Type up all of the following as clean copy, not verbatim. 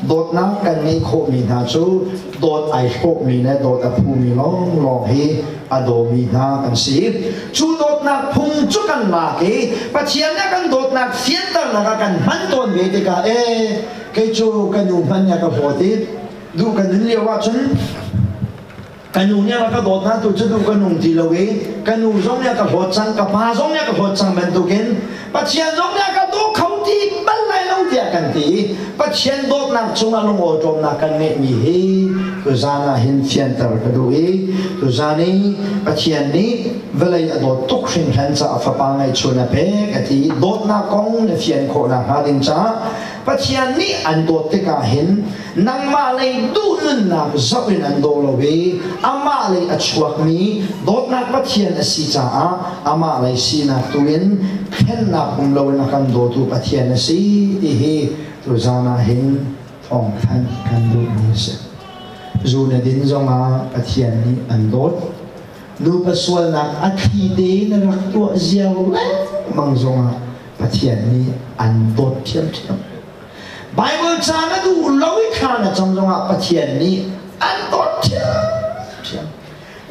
dot na kan nei kho mi na chu dot ai kho mi na dot a phu mi long long hi ado mi na kan si chu dot na phung chu kan ma ke pathian na kan dot na fian tar na kan man ton ve te ka ke chu kan nu man ya ka poti du kan ni lewa chun kanu nya ka dot na tu chu du kanu ti lo we kanu zong nya ka hot chang ka pa zong nya ka hot chang men tu ken pathian zong nya ka do khau ti ban lai lo dia kan ti pathian dot na chung a long o tom na kan ne mi he tu zana hin fian tar ka du e tu zani pathian ni velai ado tok hring han cha fa pa ngai chuna pe ka ti dot na kong ne fian kho na ha din cha pathian ni an dot te ka hin nang ma lai du nun na zapin an do lo we ama lai achuak mi dot na pathian asi cha a ama lai si na tuin phen na kum lo na kan do tu pathian asi ti hi tu zana hin thong than kan du ni se zu na din zonga pathian ni an dot nu paswal na athi de na rak tu ziaw le mang zonga pathian ni an dot thiam thiam Bible chana du lowi khana chamjonga pathian ni an dot thiam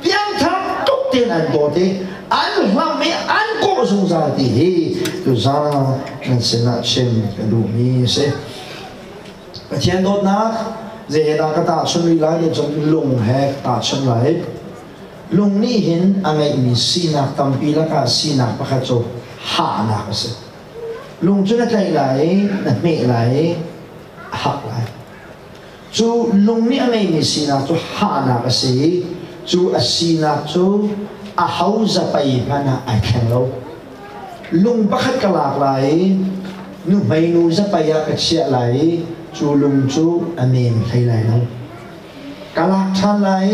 piang tham tok ten an dot te an hlam me an ko sung za ti he tu za kan sena chen du mi se pathian dot na je da ka ta chun ri lai de chong lung he ta chun lai lung ni hin angai mi sina tampi la ka sina pa kha cho ha na ka se lung chu na kai lai na me lai hak lai chu lung ni angai mi sina chu ha na ka se chu asina chu a hau za pai mana ai khen lo lung pakhat ka lak lai nu mai nu za pai ya ka chia lai chu lung chu anem thai lai lo ka lak than lai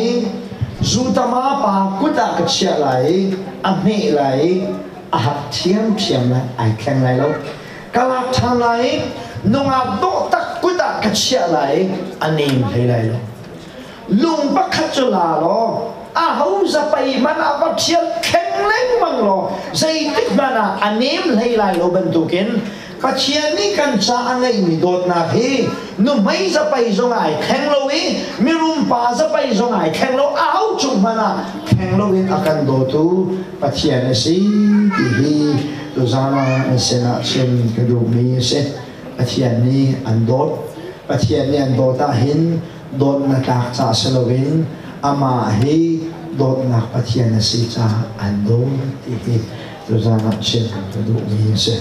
zu tama pa kuta ka chia lai a me lai a hak thiam thiam lai ai khen lai lo ka lak than lai nunga do tak kuta ka chia lai anem thai lai lo lung pakhat chu la lo a hau za pai mana va thiam khen leng mang lo zai tik mana anem thai lai lo ban tu ken pathian ni kan cha angai mi dot na he nu mai za pai zong ai khen lo e mi rum pa za pai zong ai khen lo a hau chung mana khen lo in akan do tu pathian si ti hi tu zana sena chen ka du mi se pathian ni an dot pathian ni an dot ta hin dot na ta cha selovin ama hi dot na pathian si cha an do ti hi tu zana chen ka du mi se